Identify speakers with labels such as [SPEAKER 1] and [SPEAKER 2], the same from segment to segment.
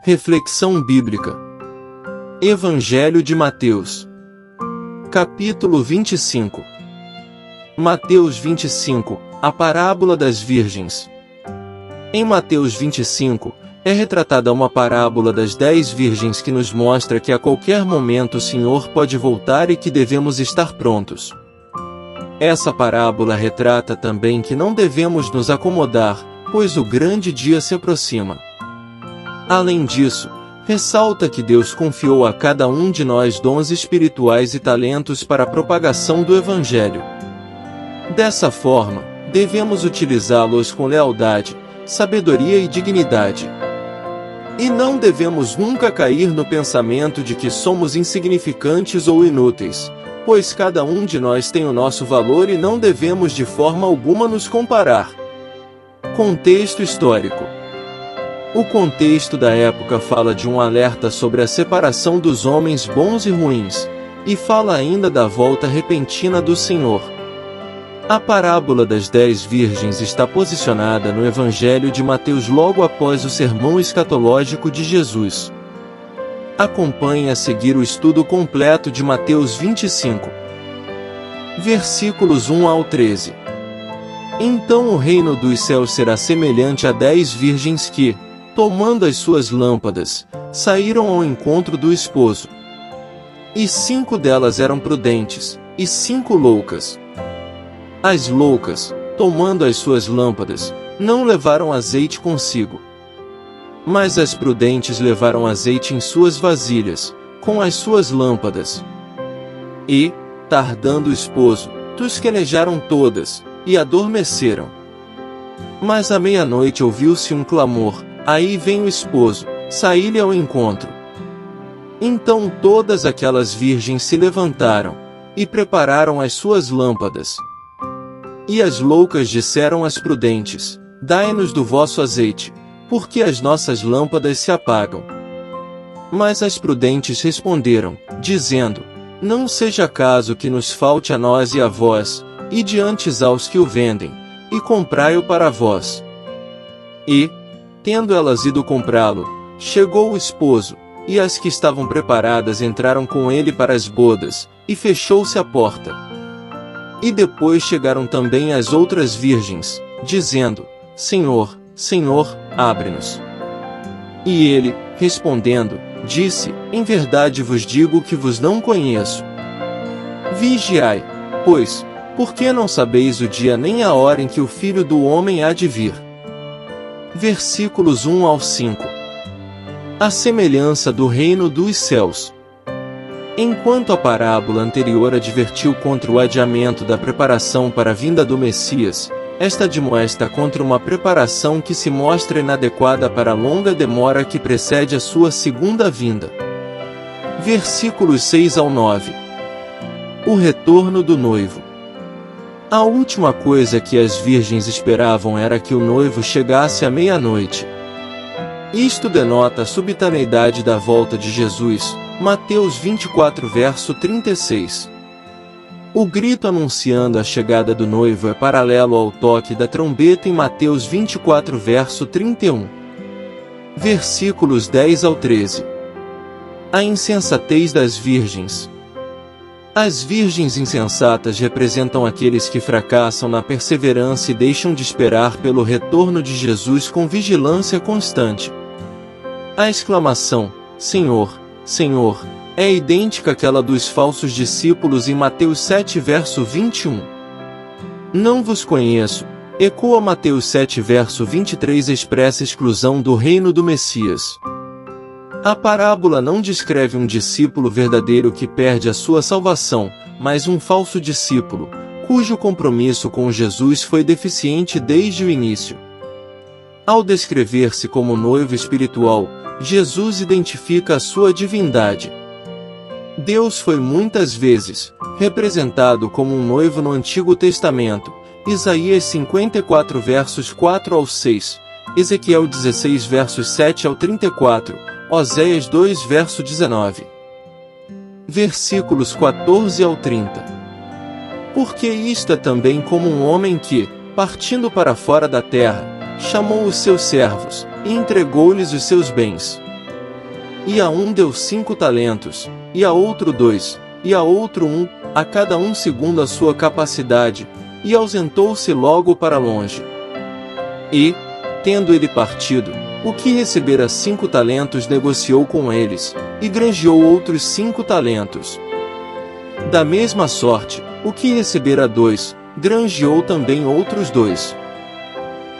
[SPEAKER 1] Reflexão bíblica. Evangelho de Mateus. Capítulo 25. Mateus 25, a parábola das virgens. Em Mateus 25, é retratada uma parábola das 10 virgens que nos mostra que a qualquer momento o Senhor pode voltar e que devemos estar prontos. Essa parábola retrata também que não devemos nos acomodar, pois o grande dia se aproxima. Além disso, ressalta que Deus confiou a cada um de nós dons espirituais e talentos para a propagação do Evangelho. Dessa forma, devemos utilizá-los com lealdade, sabedoria e dignidade. E não devemos nunca cair no pensamento de que somos insignificantes ou inúteis, pois cada um de nós tem o nosso valor e não devemos de forma alguma nos comparar. Contexto histórico. O contexto da época fala de um alerta sobre a separação dos homens bons e ruins, e fala ainda da volta repentina do Senhor. A parábola das 10 virgens está posicionada no Evangelho de Mateus logo após o sermão escatológico de Jesus. Acompanhe a seguir o estudo completo de Mateus 25. Versículos 1 ao 13. Então o reino dos céus será semelhante a 10 virgens que, tomando as suas lâmpadas, saíram ao encontro do esposo. E 5 delas eram prudentes, e 5 loucas. As loucas, tomando as suas lâmpadas, não levaram azeite consigo. Mas as prudentes levaram azeite em suas vasilhas, com as suas lâmpadas. E, tardando o esposo, tosquenejaram todas, e adormeceram. Mas à meia-noite ouviu-se um clamor: aí vem o esposo, saí-lhe ao encontro. Então todas aquelas virgens se levantaram, e prepararam as suas lâmpadas. E as loucas disseram às prudentes: dai-nos do vosso azeite, porque as nossas lâmpadas se apagam. Mas as prudentes responderam, dizendo: não seja caso que nos falte a nós e a vós, ide antes aos que o vendem, e comprai-o para vós. E, tendo elas ido comprá-lo, chegou o esposo, e as que estavam preparadas entraram com ele para as bodas, e fechou-se a porta. E depois chegaram também as outras virgens, dizendo: Senhor, Senhor, abre-nos. E ele, respondendo, disse: em verdade vos digo que vos não conheço. Vigiai, pois, porque não sabeis o dia nem a hora em que o Filho do Homem há de vir. Versículos 1 ao 5. A semelhança do reino dos céus. Enquanto a parábola anterior advertiu contra o adiamento da preparação para a vinda do Messias, esta admoesta contra uma preparação que se mostra inadequada para a longa demora que precede a sua segunda vinda. Versículos 6 ao 9. O retorno do noivo. A última coisa que as virgens esperavam era que o noivo chegasse à meia-noite. Isto denota a subitaneidade da volta de Jesus, Mateus 24 verso 36. O grito anunciando a chegada do noivo é paralelo ao toque da trombeta em Mateus 24 verso 31. Versículos 10 ao 13. A insensatez das virgens. As virgens insensatas representam aqueles que fracassam na perseverança e deixam de esperar pelo retorno de Jesus com vigilância constante. A exclamação, Senhor, Senhor, é idêntica àquela dos falsos discípulos em Mateus 7 verso 21. Não vos conheço, ecoa Mateus 7 verso 23 expressa exclusão do reino do Messias. A parábola não descreve um discípulo verdadeiro que perde a sua salvação, mas um falso discípulo, cujo compromisso com Jesus foi deficiente desde o início. Ao descrever-se como noivo espiritual, Jesus identifica a sua divindade. Deus foi muitas vezes representado como um noivo no Antigo Testamento, Isaías 54 versos 4 ao 6, Ezequiel 16 versos 7 ao 34, Oséias 2 verso 19. Versículos 14 ao 30. Porque isto é também como um homem que, partindo para fora da terra, chamou os seus servos, e entregou-lhes os seus bens. E a um deu 5 talentos, e a outro 2, e a outro 1, a cada um segundo a sua capacidade, e ausentou-se logo para longe. E, tendo ele partido, o que recebera 5 talentos negociou com eles, e granjeou outros 5 talentos. Da mesma sorte, o que recebera 2, granjeou também outros 2.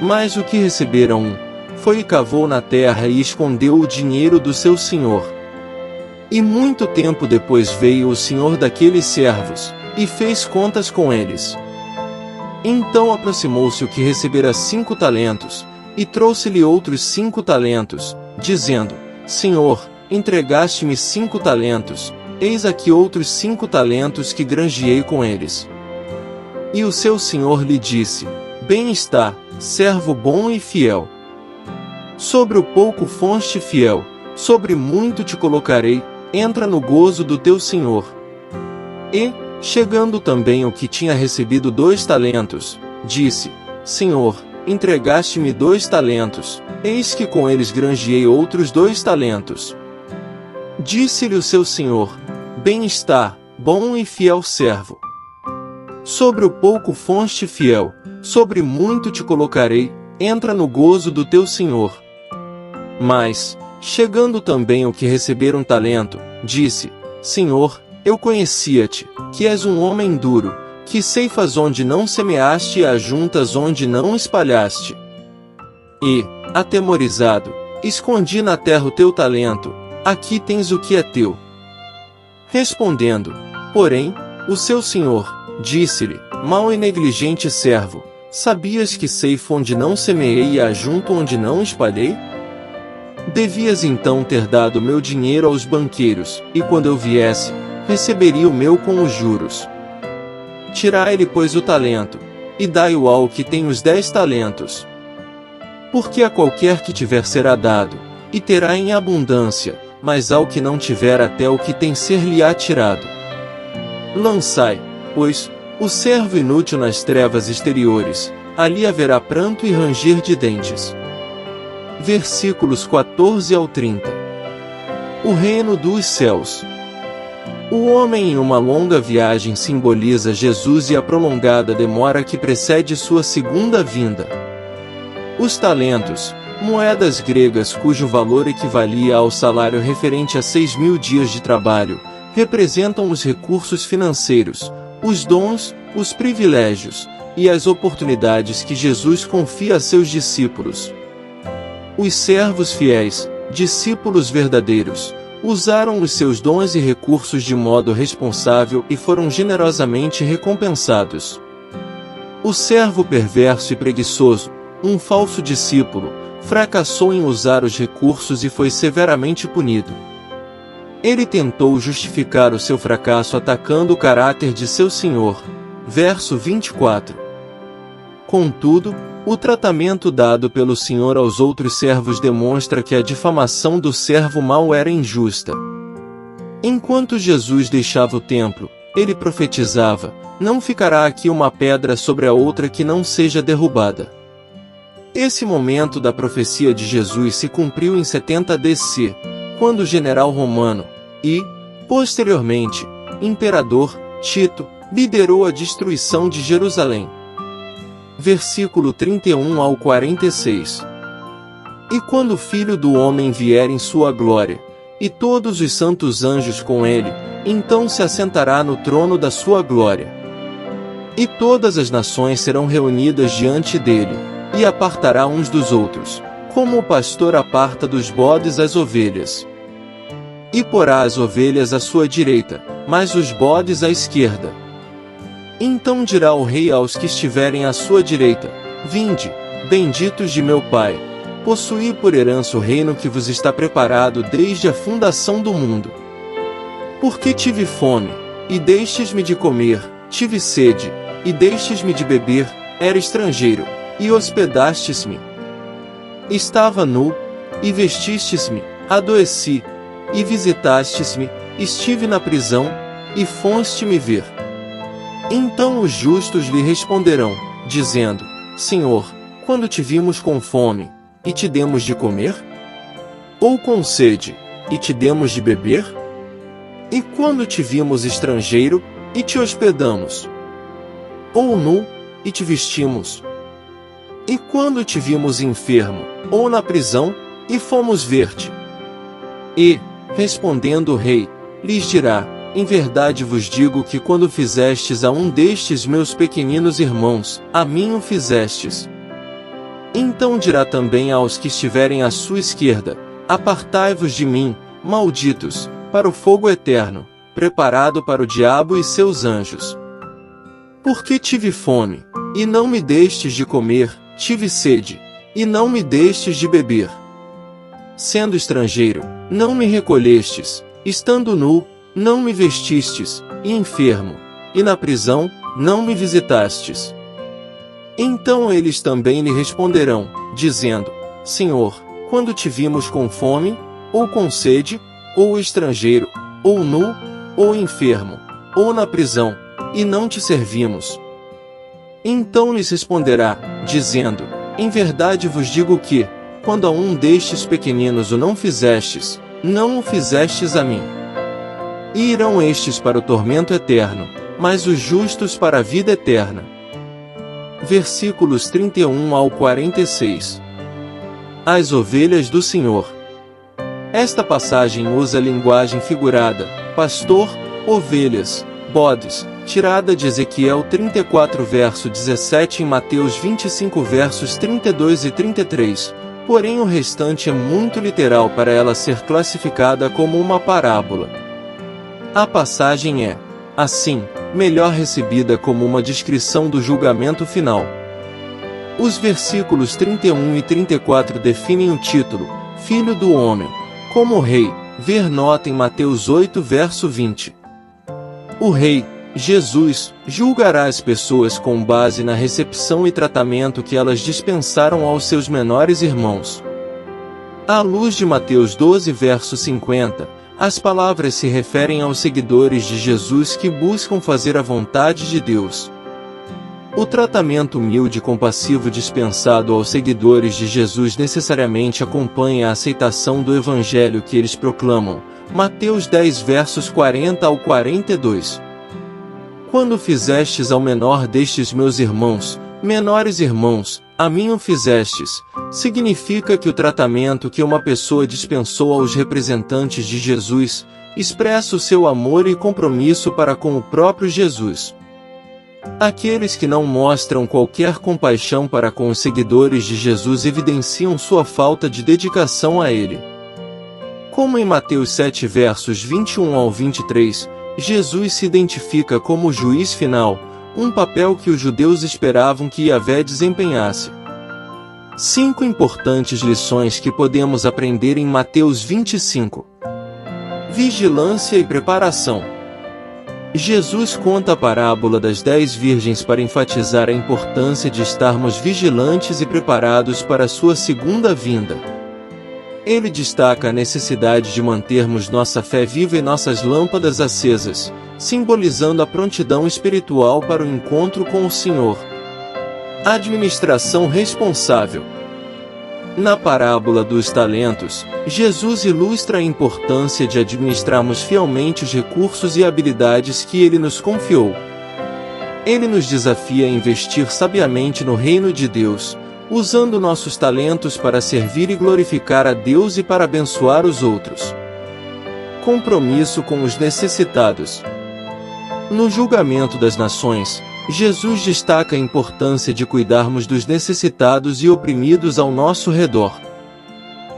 [SPEAKER 1] Mas o que recebera 1, foi e cavou na terra e escondeu o dinheiro do seu senhor. E muito tempo depois veio o senhor daqueles servos, e fez contas com eles. Então aproximou-se o que recebera 5 talentos, e trouxe-lhe outros 5 talentos, dizendo: Senhor, entregaste-me 5 talentos, eis aqui outros 5 talentos que granjeei com eles. E o seu senhor lhe disse: Bem está, servo bom e fiel. Sobre o pouco foste fiel, sobre muito te colocarei, entra no gozo do teu senhor. E, chegando também o que tinha recebido 2 talentos, disse: Senhor, entregaste-me 2 talentos, eis que com eles granjeei outros 2 talentos. Disse-lhe o seu senhor: Bem está, bom e fiel servo. Sobre o pouco foste fiel, sobre muito te colocarei, entra no gozo do teu senhor. Mas, chegando também o que receberam 1 talento, disse: Senhor, eu conhecia-te, que és um homem duro, que ceifas onde não semeaste e ajuntas onde não espalhaste. E, atemorizado, escondi na terra o teu talento, aqui tens o que é teu. Respondendo, porém, o seu senhor, disse-lhe: Mau e negligente servo, sabias que ceifo onde não semeei e ajunto onde não espalhei? Devias então ter dado meu dinheiro aos banqueiros, e quando eu viesse, receberia o meu com os juros. Tirai-lhe, pois, o talento, e dai-o ao que tem os 10 talentos. Porque a qualquer que tiver será dado, e terá em abundância, mas ao que não tiver até o que tem ser-lhe-á tirado. Lançai, pois, o servo inútil nas trevas exteriores, ali haverá pranto e ranger de dentes. Versículos 14 ao 30. O reino dos céus. O homem em uma longa viagem simboliza Jesus e a prolongada demora que precede sua segunda vinda. Os talentos, moedas gregas cujo valor equivalia ao salário referente a 6.000 dias de trabalho, representam os recursos financeiros, os dons, os privilégios e as oportunidades que Jesus confia a seus discípulos. Os servos fiéis, discípulos verdadeiros, usaram os seus dons e recursos de modo responsável e foram generosamente recompensados. O servo perverso e preguiçoso, um falso discípulo, fracassou em usar os recursos e foi severamente punido. Ele tentou justificar o seu fracasso atacando o caráter de seu senhor. Verso 24. Contudo, o tratamento dado pelo Senhor aos outros servos demonstra que a difamação do servo mau era injusta. Enquanto Jesus deixava o templo, ele profetizava: Não ficará aqui uma pedra sobre a outra que não seja derrubada. Esse momento da profecia de Jesus se cumpriu em 70 DC, quando o general romano e, posteriormente, imperador Tito liderou a destruição de Jerusalém. Versículo 31 ao 46. E quando o Filho do Homem vier em sua glória, e todos os santos anjos com ele, então se assentará no trono da sua glória. E todas as nações serão reunidas diante dele, e apartará uns dos outros, como o pastor aparta dos bodes as ovelhas. E porá as ovelhas à sua direita, mas os bodes à esquerda. Então dirá o rei aos que estiverem à sua direita: Vinde, benditos de meu Pai, possuí por herança o reino que vos está preparado desde a fundação do mundo. Porque tive fome, e destes-me de comer, tive sede, e destes-me de beber, era estrangeiro, e hospedastes-me. Estava nu, e vestistes-me, adoeci, e visitastes-me, estive na prisão, e foste-me ver. Então os justos lhe responderão, dizendo: Senhor, quando te vimos com fome, e te demos de comer? Ou com sede, e te demos de beber? E quando te vimos estrangeiro, e te hospedamos? Ou nu, e te vestimos? E quando te vimos enfermo, ou na prisão, e fomos ver-te? E, respondendo o rei, lhes dirá: em verdade vos digo que quando fizestes a um destes meus pequeninos irmãos, a mim o fizestes. Então dirá também aos que estiverem à sua esquerda: apartai-vos de mim, malditos, para o fogo eterno, preparado para o diabo e seus anjos. Porque tive fome, e não me destes de comer, tive sede, e não me destes de beber. Sendo estrangeiro, não me recolhestes, estando nu, não me vestistes, e enfermo, e na prisão, não me visitastes. Então eles também lhe responderão, dizendo: Senhor, quando te vimos com fome, ou com sede, ou estrangeiro, ou nu, ou enfermo, ou na prisão, e não te servimos? Então lhes responderá, dizendo: em verdade vos digo que, quando a um destes pequeninos o não fizestes, não o fizestes a mim. E irão estes para o tormento eterno, mas os justos para a vida eterna. Versículos 31 ao 46. As ovelhas do Senhor. Esta passagem usa linguagem figurada, pastor, ovelhas, bodes, tirada de Ezequiel 34 verso 17 em Mateus 25 versos 32 e 33, porém o restante é muito literal para ela ser classificada como uma parábola. A passagem é, assim, melhor recebida como uma descrição do julgamento final. Os versículos 31 e 34 definem o título, Filho do Homem, como rei, ver nota em Mateus 8 verso 20. O rei, Jesus, julgará as pessoas com base na recepção e tratamento que elas dispensaram aos seus menores irmãos. À luz de Mateus 12 verso 50, as palavras se referem aos seguidores de Jesus que buscam fazer a vontade de Deus. O tratamento humilde e compassivo dispensado aos seguidores de Jesus necessariamente acompanha a aceitação do Evangelho que eles proclamam. Mateus 10 versos 40 ao 42. Quando fizestes ao menor destes meus irmãos, menores irmãos, a mim o fizestes, significa que o tratamento que uma pessoa dispensou aos representantes de Jesus, expressa o seu amor e compromisso para com o próprio Jesus. Aqueles que não mostram qualquer compaixão para com os seguidores de Jesus evidenciam sua falta de dedicação a ele. Como em Mateus 7 versos 21 ao 23, Jesus se identifica como o juiz final, um papel que os judeus esperavam que Yahvé desempenhasse. 5 importantes lições que podemos aprender em Mateus 25. Vigilância e preparação. Jesus conta a parábola das 10 virgens para enfatizar a importância de estarmos vigilantes e preparados para a sua segunda vinda. Ele destaca a necessidade de mantermos nossa fé viva e nossas lâmpadas acesas, simbolizando a prontidão espiritual para o encontro com o Senhor. Administração responsável. Na parábola dos talentos, Jesus ilustra a importância de administrarmos fielmente os recursos e habilidades que Ele nos confiou. Ele nos desafia a investir sabiamente no reino de Deus, usando nossos talentos para servir e glorificar a Deus e para abençoar os outros. Compromisso com os necessitados. No julgamento das nações, Jesus destaca a importância de cuidarmos dos necessitados e oprimidos ao nosso redor.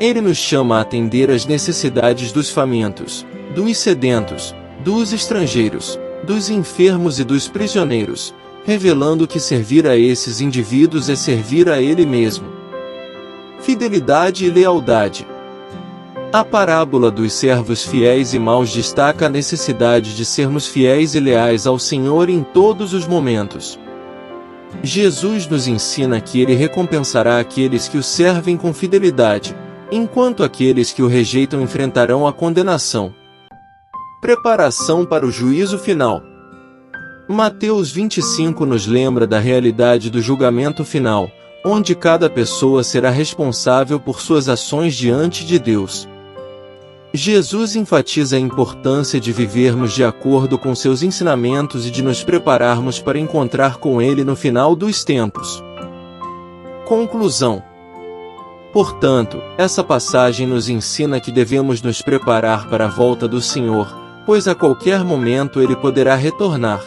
[SPEAKER 1] Ele nos chama a atender às necessidades dos famintos, dos sedentos, dos estrangeiros, dos enfermos e dos prisioneiros, revelando que servir a esses indivíduos é servir a Ele mesmo. Fidelidade e lealdade. A parábola dos servos fiéis e maus destaca a necessidade de sermos fiéis e leais ao Senhor em todos os momentos. Jesus nos ensina que Ele recompensará aqueles que o servem com fidelidade, enquanto aqueles que o rejeitam enfrentarão a condenação. Preparação para o juízo final. Mateus 25 nos lembra da realidade do julgamento final, onde cada pessoa será responsável por suas ações diante de Deus. Jesus enfatiza a importância de vivermos de acordo com seus ensinamentos e de nos prepararmos para encontrar com Ele no final dos tempos. Conclusão. Portanto, essa passagem nos ensina que devemos nos preparar para a volta do Senhor, pois a qualquer momento Ele poderá retornar.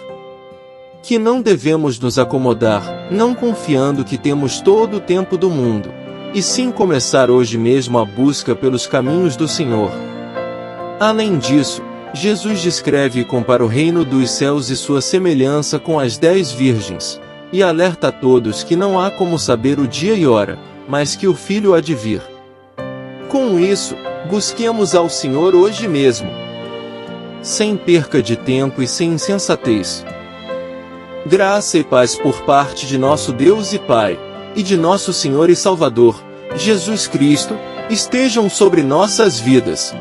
[SPEAKER 1] Que não devemos nos acomodar, não confiando que temos todo o tempo do mundo, e sim começar hoje mesmo a busca pelos caminhos do Senhor. Além disso, Jesus descreve e compara o reino dos céus e sua semelhança com as 10 virgens, e alerta a todos que não há como saber o dia e hora, mas que o Filho há de vir. Com isso, busquemos ao Senhor hoje mesmo, sem perca de tempo e sem insensatez. Graça e paz por parte de nosso Deus e Pai, e de nosso Senhor e Salvador, Jesus Cristo, estejam sobre nossas vidas.